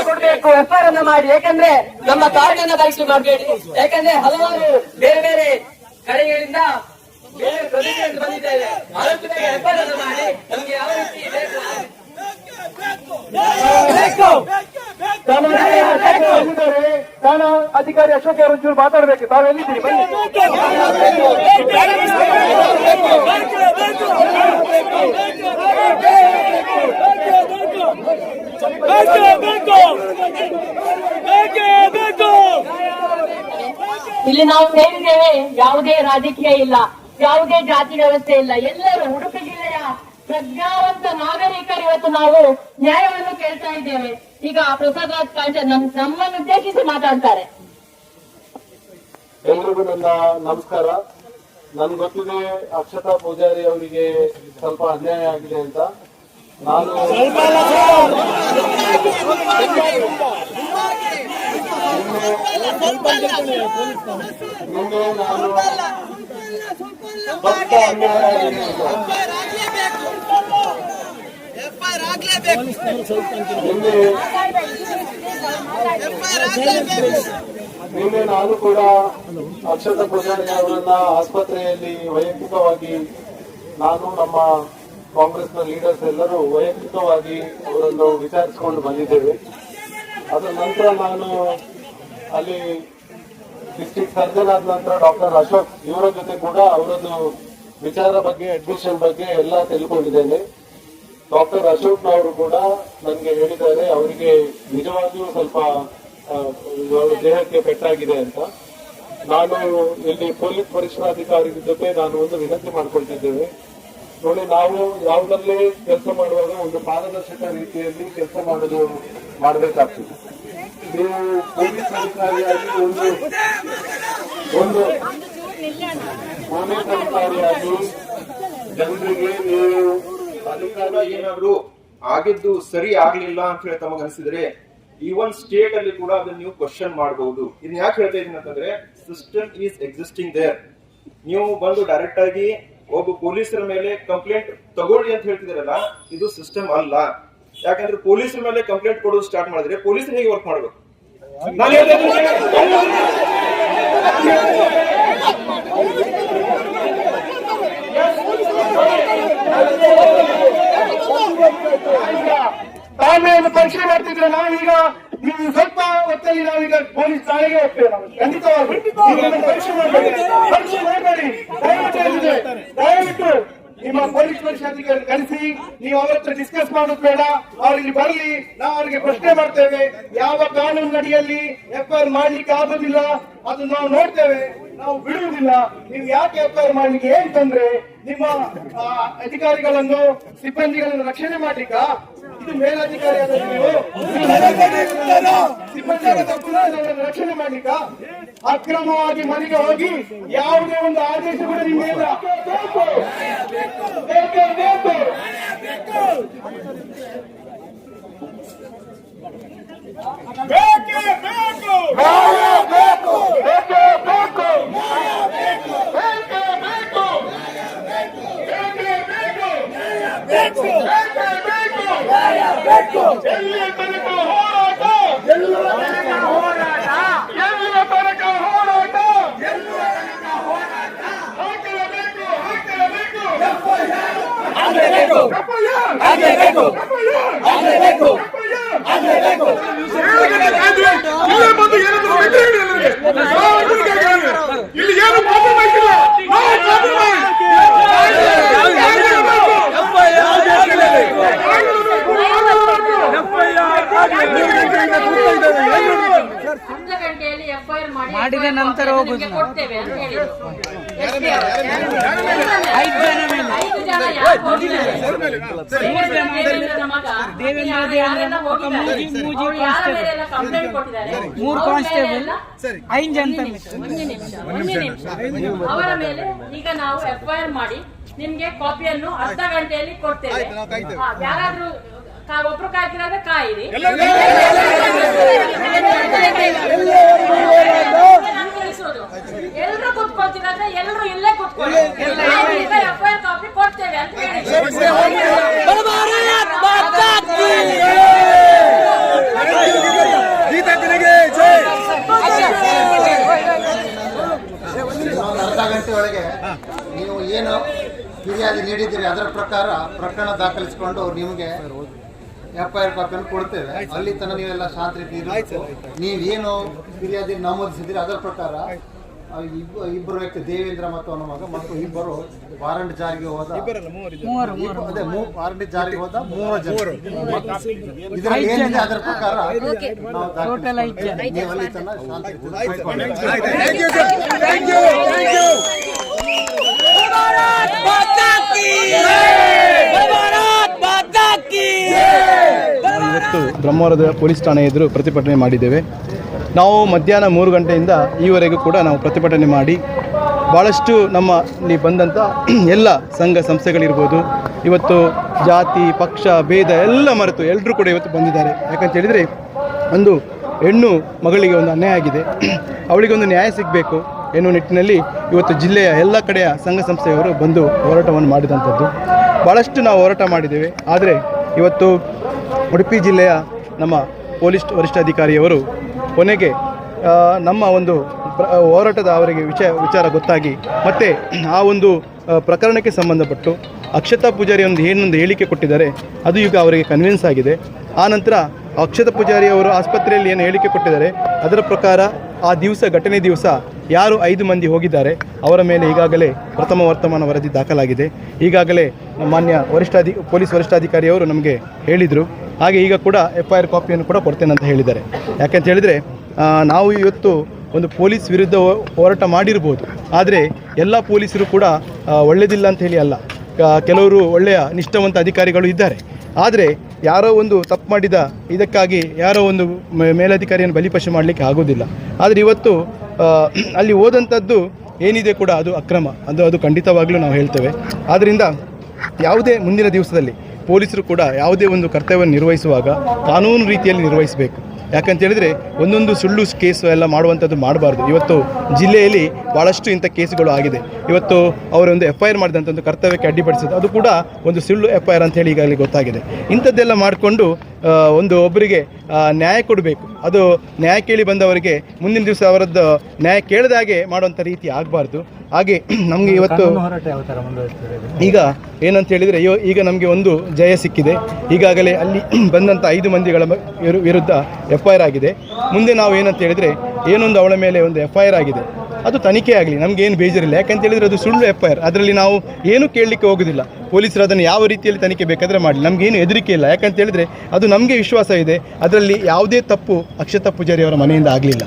ಕೊಡ್ಬೇಕು, ಎಫ್ಐಆರ್ ಅನ್ನ ಮಾಡಿ. ಯಾಕಂದ್ರೆ ನಮ್ಮ ಕಾರ್ಯನ ಬಳಕೆ ಮಾಡಬೇಡಿ. ಯಾಕಂದ್ರೆ ಹಲವಾರು ಬೇರೆ ಬೇರೆ ಕಡೆಗಳಿಂದ ಬೇರೆ ಪ್ರದೇಶದಿಂದ ಬಂದಿದ್ದೇವೆ. ಅದಕ್ಕೆ ಎಫ್ಐಆರ್ ಅನ್ನ ಮಾಡಿ ನಮ್ಗೆ ಯಾವ ರೀತಿ ಠಾಣಾ ಅಧಿಕಾರಿ ಅಶೋಕ್ ಅವರೊಂಚೂರು ಮಾತಾಡಬೇಕು. ತಾವು ಎಲ್ಲಿದ್ದೀರಿ? ಬನ್ನಿ. ಇಲ್ಲಿ ನಾವು ಸೇರಿದ್ದೇವೆ. ಯಾವುದೇ ರಾಜಕೀಯ ಇಲ್ಲ, ಯಾವುದೇ ಜಾತಿ ವ್ಯವಸ್ಥೆ ಇಲ್ಲ. ಎಲ್ಲರೂ ಉಡುಪಿ ಜಿಲ್ಲೆಯ ಪ್ರಜ್ಞಾವಂತ ನಾಗರಿಕರು ಇವತ್ತು ನಾವು ನ್ಯಾಯವನ್ನು ಕೇಳ್ತಾ ಇದ್ದೇವೆ. ಈಗ ಪ್ರಸಾದ್ ರಾಜ್ ಕಾಂಚ ನಮ್ಮನ್ನು ಉದ್ದೇಶಿಸಿ ಮಾತಾಡ್ತಾರೆ. ಎಲ್ರಿಗೂ ನನ್ನ ನಮಸ್ಕಾರ. ನನ್ಗೆ ಗೊತ್ತಿದೆ ಅಕ್ಷತಾ ಪೂಜಾರಿ ಅವರಿಗೆ ಸ್ವಲ್ಪ ಅನ್ಯಾಯ ಆಗಿದೆ ಅಂತ. ನಾನು ನಿನ್ನೆ ನಾನು ದೊಡ್ಡ ಅನ್ಯಾಯ ಆಗಿದೆ ನಿನ್ನೆ ನಾನು ಕೂಡ ಅಕ್ಷತಾ ಪೂಜಾರಿ ಅವರನ್ನ ಆಸ್ಪತ್ರೆಯಲ್ಲಿ ವೈಯಕ್ತಿಕವಾಗಿ ನಾನು ನಮ್ಮ ಕಾಂಗ್ರೆಸ್ನ ಲೀಡರ್ಸ್ ಎಲ್ಲರೂ ವೈಯಕ್ತಿಕವಾಗಿ ಅವರನ್ನು ವಿಚಾರಿಸಿಕೊಂಡು ಬಂದಿದ್ದೇವೆ. ಅದರ ನಂತರ ನಾನು ಅಲ್ಲಿ ಡಿಸ್ಟ್ರಿಕ್ಟ್ ಸರ್ಜನ್ ಆದ ನಂತರ ಡಾಕ್ಟರ್ ಅಶೋಕ್ ಇವರ ಜೊತೆ ಕೂಡ ಅವರದ್ದು ವಿಚಾರ ಬಗ್ಗೆ ಅಡ್ಮಿಷನ್ ಬಗ್ಗೆ ಎಲ್ಲ ತಿಳ್ಕೊಂಡಿದ್ದೇನೆ. ಡಾಕ್ಟರ್ ಅಶೋಕ್ನವರು ಕೂಡ ನನಗೆ ಹೇಳಿದ್ದಾರೆ ಅವರಿಗೆ ನಿಜವಾಗಿಯೂ ಸ್ವಲ್ಪ ದೇಹಕ್ಕೆ ಪೆಟ್ಟಾಗಿದೆ ಅಂತ. ನಾನು ಇಲ್ಲಿ ಪೊಲೀಸ್ ವರಿಷ್ಠಾಧಿಕಾರಿ ಜೊತೆ ನಾನು ಒಂದು ವಿನಂತಿ ಮಾಡ್ಕೊಳ್ತಿದ್ದೇವೆ. ನೋಡಿ, ನಾವು ಯಾವುದಲ್ಲೇ ಕೆಲಸ ಮಾಡುವಾಗ ಒಂದು ಪಾರದರ್ಶಕ ರೀತಿಯಲ್ಲಿ ಕೆಲಸ ಮಾಡಬೇಕಾಗ್ತದೆ. ನೀವು ಪೊಲೀಸ್ ಅಧಿಕಾರಿಯಾಗಿ ಒಂದು ಪೊಲೀಸ್ ಅಧಿಕಾರಿಯಾಗಿ ಜನರಿಗೆ ನೀವು ಅಧಿಕಾರ ಏನಾದ್ರು ಆಗಿದ್ದು ಸರಿ ಆಗ್ಲಿಲ್ಲ ಅಂತ ಹೇಳಿ ತಮಗೆ ಅನಿಸಿದ್ರೆ ಈವನ್ ಸ್ಟೇಟ್ ಅಲ್ಲಿ ಕೂಡ ಅದನ್ನ ನೀವು ಕ್ವಶನ್ ಮಾಡಬಹುದು. ಇದನ್ನ ಯಾಕೆ ಹೇಳ್ತಾ ಇದೀನಿ ಅಂತಂದ್ರೆ ಸಿಸ್ಟಮ್ ಈಸ್ ಎಕ್ಸಿಸ್ಟಿಂಗ್ ದೇರ್. ನೀವು ಬಂದು ಡೈರೆಕ್ಟ್ ಆಗಿ ಒಬ್ಬ ಪೊಲೀಸರ ಮೇಲೆ ಕಂಪ್ಲೇಂಟ್ ತಗೊಳ್ಳಿ ಅಂತ ಹೇಳ್ತಿದಾರಲ್ಲ, ಇದು ಸಿಸ್ಟಮ್ ಅಲ್ಲ. ಯಾಕಂದ್ರೆ ಪೊಲೀಸರ ಮೇಲೆ ಕಂಪ್ಲೇಂಟ್ ಕೊಡೋದು ಸ್ಟಾರ್ಟ್ ಮಾಡಿದ್ರೆ ಪೊಲೀಸರು ಹೇಗೆ ವರ್ಕ್ ಮಾಡ್ಬೇಕು? ನಾನು ತಾಳ್ಮೆಯನ್ನು ಪರೀಕ್ಷೆ ಮಾಡ್ತಿದ್ರೆ ನಾವೀಗ ನೀವು ಸ್ವಲ್ಪ ಹೊತ್ತಲ್ಲಿ ನಾವೀಗ ಪೊಲೀಸ್ ಠಾಣೆಗೆ ಹೋಗ್ತೇವೆ. ನಾವು ಖಂಡಿತವಾಗಿ ಪರೀಕ್ಷೆ ಮಾಡಬೇಡಿ. ದಯವಿಟ್ಟು ನಿಮ್ಮ ಪೊಲೀಸ್ ವರಿಷ್ಠಾಧಿಕಾರಿ ಕರೆಸಿ ನೀವು ಅವತ್ತು ಡಿಸ್ಕಸ್ ಮಾಡೋದು ಬೇಡ. ಅವ್ರಿಗೆ ಬರಲಿ, ನಾವು ಅವರಿಗೆ ಪ್ರಶ್ನೆ ಮಾಡ್ತೇವೆ. ಯಾವ ಕಾನೂನಿನಡಿಯಲ್ಲಿ ಎಫ್ಐಆರ್ ಮಾಡ್ಲಿಕ್ಕೆ ಆಗೋದಿಲ್ಲ ಅದು ನಾವು ನೋಡ್ತೇವೆ, ನಾವು ಬಿಡುವುದಿಲ್ಲ. ನೀವು ಯಾಕೆ ಎಫ್ಐಆರ್ ಮಾಡ್ಲಿಕ್ಕೆ ಏನ್ ತಂದ್ರೆ ನಿಮ್ಮ ಅಧಿಕಾರಿಗಳನ್ನು ಸಿಬ್ಬಂದಿಗಳನ್ನು ರಕ್ಷಣೆ ಮಾಡ್ಲಿಕ್ಕ? ಇದು ಮೇಲಧಿಕಾರಿಯಾದ ನೀವು ಸಿಬ್ಬಂದಿಗಳ ತಪ್ಪನ್ನು ರಕ್ಷಣೆ ಮಾಡ್ಲಿಕ್ಕ? ಅಕ್ರಮವಾಗಿ ಮನೆಗೆ ಹೋಗಿ ಯಾವುದೇ ಒಂದು ಆದೇಶ ಕೂಡ ನಿಮ್ಮಿಂದ ಎಲ್ಲಿಯ ತನಕ ಹೋರಾಟ, ಎಲ್ಲಿಯ ತನಕ ಹೋರಾಟ, ಎಲ್ಲಿಯ ತನಕ ಹೋರಾಟ, ಹಾಕಲೇಬೇಕು, ಹಾಕಲೇಬೇಕು, ಆಗಲೇಬೇಕು, ಆಗಲೇಬೇಕು, ಆಗಲೇಬೇಕು, ಆಗಲೇಬೇಕು. ಇಲ್ಲೇ ಬಂದು ಏನಾದ್ರು ಇಲ್ಲಿ ಏನು ಕಾಂಪ್ರಮೈಸ್ ಇಲ್ಲ. ಮಾಡಿದ ನಂತರ ಹೋಗುದು ಕೊಡ್ತೇವೆ ಅಂತ ಹೇಳಿದ್ರು. ಮೂರು ಕಾನ್ಸ್ಟೇಬಲ್ 5 ಜನ ಅವರ ಮೇಲೆ ಈಗ ನಾವು ಎಫ್ಐಆರ್ ಮಾಡಿ ನಿಮ್ಗೆ ಕಾಪಿಯನ್ನು ಅರ್ಧ ಗಂಟೆಯಲ್ಲಿ ಕೊಡ್ತೇವೆ. ಯಾರಾದ್ರೂ ಒಬ್ರು ಕಾಯ್ತಿರಾದ್ರೆ ಕಾಯಿರಿ. ಎಲ್ರು ಕೂತ್ಕೊಳ್ತಿರಾದ್ರೆ ಎಲ್ರು ಇಲ್ಲೇ ಕೂತ್ಕೊಳ್ಳಿ. ಎಫ್ಐಆರ್ ಕಾಪಿ ಕೊಡ್ತೇವೆ ಅಂತ ಹೇಳಿ ಫಿರ್ಯಾದಿ ನೀಡಿದ್ದೀರಿ ಅದರ ಪ್ರಕಾರ ಪ್ರಕರಣ ದಾಖಲಿಸಿಕೊಂಡು ನಿಮಗೆ FIR ಕಾಪಿಯನ್ನು ಕೊಡ್ತೇವೆ. ಅಲ್ಲಿ ತನಕ ನೀವೆಲ್ಲ ಶಾಂತಿ ರೀತಿ ನೀವೇನು ಫಿರ್ಯಾದಿ ನಮೂದಿಸಿದ್ದೀರಿ ಅದರ ಪ್ರಕಾರ ಇಬ್ಬರು ವ್ಯಕ್ತಿ ದೇವೇಂದ್ರ ಮತ್ತು ಅವನ ಮಗ ಮತ್ತು ಇಬ್ಬರು ವಾರಂಟ್ ಜಾರಿಗೆ ಹೋದ ವಾರಂಟ್ ಜಾರಿಗೆ ಹೋದ 3 ಜನ ಇದರಲ್ಲಿ ಏನಿದೆ ಅದರ ಪ್ರಕಾರ ನಾವು ಟೋಟಲ್ 5 ಜನ. ನೀವು ಅಲ್ಲಿ ತನಕ ಶಾಂತಿ ಇವತ್ತು ಬ್ರಹ್ಮಾವರದ ಪೊಲೀಸ್ ಠಾಣೆ ಎದುರು ಪ್ರತಿಭಟನೆ ಮಾಡಿದ್ದೇವೆ. ನಾವು ಮಧ್ಯಾಹ್ನ 3 ಗಂಟೆಯಿಂದ ಈವರೆಗೂ ಕೂಡ ನಾವು ಪ್ರತಿಭಟನೆ ಮಾಡಿ ಭಾಳಷ್ಟು ನಮ್ಮಲ್ಲಿ ಬಂದಂಥ ಎಲ್ಲ ಸಂಘ ಸಂಸ್ಥೆಗಳಿರ್ಬೋದು, ಇವತ್ತು ಜಾತಿ ಪಕ್ಷ ಭೇದ ಎಲ್ಲ ಮರೆತು ಎಲ್ಲರೂ ಕೂಡ ಇವತ್ತು ಬಂದಿದ್ದಾರೆ. ಯಾಕಂತ ಹೇಳಿದರೆ ಒಂದು ಹೆಣ್ಣು ಮಗಳಿಗೆ ಒಂದು ಅನ್ಯಾಯ ಆಗಿದೆ, ಅವಳಿಗೆ ಒಂದು ನ್ಯಾಯ ಸಿಗಬೇಕು ಎನ್ನುವ ನಿಟ್ಟಿನಲ್ಲಿ ಇವತ್ತು ಜಿಲ್ಲೆಯ ಎಲ್ಲ ಕಡೆಯ ಸಂಘ ಸಂಸ್ಥೆಯವರು ಬಂದು ಹೋರಾಟವನ್ನು ಮಾಡಿದಂಥದ್ದು. ಭಾಳಷ್ಟು ನಾವು ಹೋರಾಟ ಮಾಡಿದ್ದೇವೆ. ಆದರೆ ಇವತ್ತು ಉಡುಪಿ ಜಿಲ್ಲೆಯ ನಮ್ಮ ಪೊಲೀಸ್ ವರಿಷ್ಠಾಧಿಕಾರಿಯವರು ಕೊನೆಗೆ ನಮ್ಮ ಒಂದು ಹೋರಾಟದ ಅವರಿಗೆ ವಿಚಾರ ಗೊತ್ತಾಗಿ ಮತ್ತು ಆ ಒಂದು ಪ್ರಕರಣಕ್ಕೆ ಸಂಬಂಧಪಟ್ಟು ಅಕ್ಷತಾ ಪೂಜಾರಿ ಏನೊಂದು ಹೇಳಿಕೆ ಕೊಟ್ಟಿದ್ದಾರೆ ಅದು ಈಗ ಅವರಿಗೆ ಕನ್ವಿನ್ಸ್ ಆಗಿದೆ. ಆ ನಂತರ ಅಕ್ಷತಾ ಪೂಜಾರಿ ಅವರು ಆಸ್ಪತ್ರೆಯಲ್ಲಿ ಏನು ಹೇಳಿಕೆ ಕೊಟ್ಟಿದ್ದಾರೆ ಅದರ ಪ್ರಕಾರ ಆ ಘಟನೆ ದಿವಸ ಯಾರು 5 ಮಂದಿ ಹೋಗಿದ್ದಾರೆ ಅವರ ಮೇಲೆ ಈಗಾಗಲೇ ಪ್ರಥಮ ವರ್ತಮಾನ ವರದಿ ದಾಖಲಾಗಿದೆ. ಈಗಾಗಲೇ ಮಾನ್ಯ ಪೊಲೀಸ್ ವರಿಷ್ಠಾಧಿಕಾರಿಯವರು ನಮಗೆ ಹೇಳಿದರು. ಹಾಗೆ ಈಗ ಕೂಡ FIR ಕಾಪಿಯನ್ನು ಕೂಡ ಕೊಡ್ತೇನೆ ಅಂತ ಹೇಳಿದ್ದಾರೆ. ಯಾಕಂತ ಹೇಳಿದರೆ ನಾವು ಇವತ್ತು ಒಂದು ಪೊಲೀಸ್ ವಿರುದ್ಧ ಹೋರಾಟ ಮಾಡಿರ್ಬೋದು, ಆದರೆ ಎಲ್ಲ ಪೊಲೀಸರು ಕೂಡ ಒಳ್ಳೆಯದಿಲ್ಲ ಅಂತ ಹೇಳಿ ಅಲ್ಲ, ಕೆಲವರು ಒಳ್ಳೆಯ ನಿಷ್ಠಾವಂತ ಅಧಿಕಾರಿಗಳು ಇದ್ದಾರೆ. ಆದರೆ ಯಾರೋ ಒಂದು ತಪ್ಪು ಮಾಡಿದ ಇದಕ್ಕಾಗಿ ಯಾರೋ ಒಂದು ಮೇಲಧಿಕಾರಿಯನ್ನು ಬಲಿಪಶು ಮಾಡಲಿಕ್ಕೆ ಆಗೋದಿಲ್ಲ. ಆದರೆ ಇವತ್ತು ಅಲ್ಲಿ ಹೋದಂಥದ್ದು ಏನಿದೆ ಕೂಡ ಅದು ಅಕ್ರಮ, ಅದು ಖಂಡಿತವಾಗಲೂ ನಾವು ಹೇಳ್ತೇವೆ. ಆದ್ದರಿಂದ ಯಾವುದೇ ಮುಂದಿನ ದಿವಸದಲ್ಲಿ ಪೊಲೀಸರು ಕೂಡ ಯಾವುದೇ ಒಂದು ಕರ್ತವ್ಯವನ್ನು ನಿರ್ವಹಿಸುವಾಗ ಕಾನೂನು ರೀತಿಯಲ್ಲಿ ನಿರ್ವಹಿಸಬೇಕು. ಯಾಕಂತ ಹೇಳಿದರೆ ಒಂದೊಂದು ಸುಳ್ಳು ಕೇಸು ಎಲ್ಲ ಮಾಡುವಂಥದ್ದು ಮಾಡಬಾರ್ದು. ಇವತ್ತು ಜಿಲ್ಲೆಯಲ್ಲಿ ಭಾಳಷ್ಟು ಇಂಥ ಕೇಸುಗಳು ಆಗಿದೆ. ಇವತ್ತು ಅವರೊಂದು FIR ಮಾಡಿದಂಥ ಒಂದು ಕರ್ತವ್ಯಕ್ಕೆ ಅಡ್ಡಿಪಡಿಸಿದ್ದು ಅದು ಕೂಡ ಒಂದು ಸುಳ್ಳು FIR ಅಂತ ಹೇಳಿ ಈಗಾಗಲೇ ಗೊತ್ತಾಗಿದೆ. ಇಂಥದ್ದೆಲ್ಲ ಮಾಡಿಕೊಂಡು ಒಬ್ಬರಿಗೆ ನ್ಯಾಯ ಕೊಡಬೇಕು. ಅದು ನ್ಯಾಯ ಕೇಳಿ ಬಂದವರಿಗೆ ಮುಂದಿನ ದಿವಸ ಅವರದ್ದು ನ್ಯಾಯ ಕೇಳಿದ ಹಾಗೆ ಮಾಡುವಂಥ ರೀತಿ ಆಗಬಾರ್ದು. ಹಾಗೆ ನಮಗೆ ಇವತ್ತು ಈಗ ಏನಂತ ಹೇಳಿದರೆ ಈಗ ನಮಗೆ ಒಂದು ಜಯ ಸಿಕ್ಕಿದೆ. ಈಗಾಗಲೇ ಅಲ್ಲಿ ಬಂದಂಥ 5 ಮಂದಿಗಳ ವಿರುದ್ಧ FIR ಆಗಿದೆ. ಮುಂದೆ ನಾವು ಏನಂತ ಹೇಳಿದರೆ ಏನೊಂದು ಅವಳ ಮೇಲೆ ಒಂದು FIR ಆಗಿದೆ ಅದು ತನಿಖೆ ಆಗಲಿ, ನಮಗೇನು ಬೇಜಾರಿಲ್ಲ. ಯಾಕಂತ ಹೇಳಿದರೆ ಅದು ಸುಳ್ಳು FIR, ಅದರಲ್ಲಿ ನಾವು ಏನೂ ಕೇಳಲಿಕ್ಕೆ ಹೋಗೋದಿಲ್ಲ. ಪೊಲೀಸರು ಅದನ್ನು ಯಾವ ರೀತಿಯಲ್ಲಿ ತನಿಖೆ ಬೇಕಾದರೆ ಮಾಡಲಿ, ನಮಗೇನು ಹೆದರಿಕೆ ಇಲ್ಲ. ಯಾಕಂತ ಹೇಳಿದರೆ ಅದು ನಮಗೆ ವಿಶ್ವಾಸ ಇದೆ, ಅದರಲ್ಲಿ ಯಾವುದೇ ತಪ್ಪು ಅಕ್ಷತಾ ಪೂಜಾರಿ ಅವರ ಮನೆಯಿಂದ ಆಗಲಿಲ್ಲ.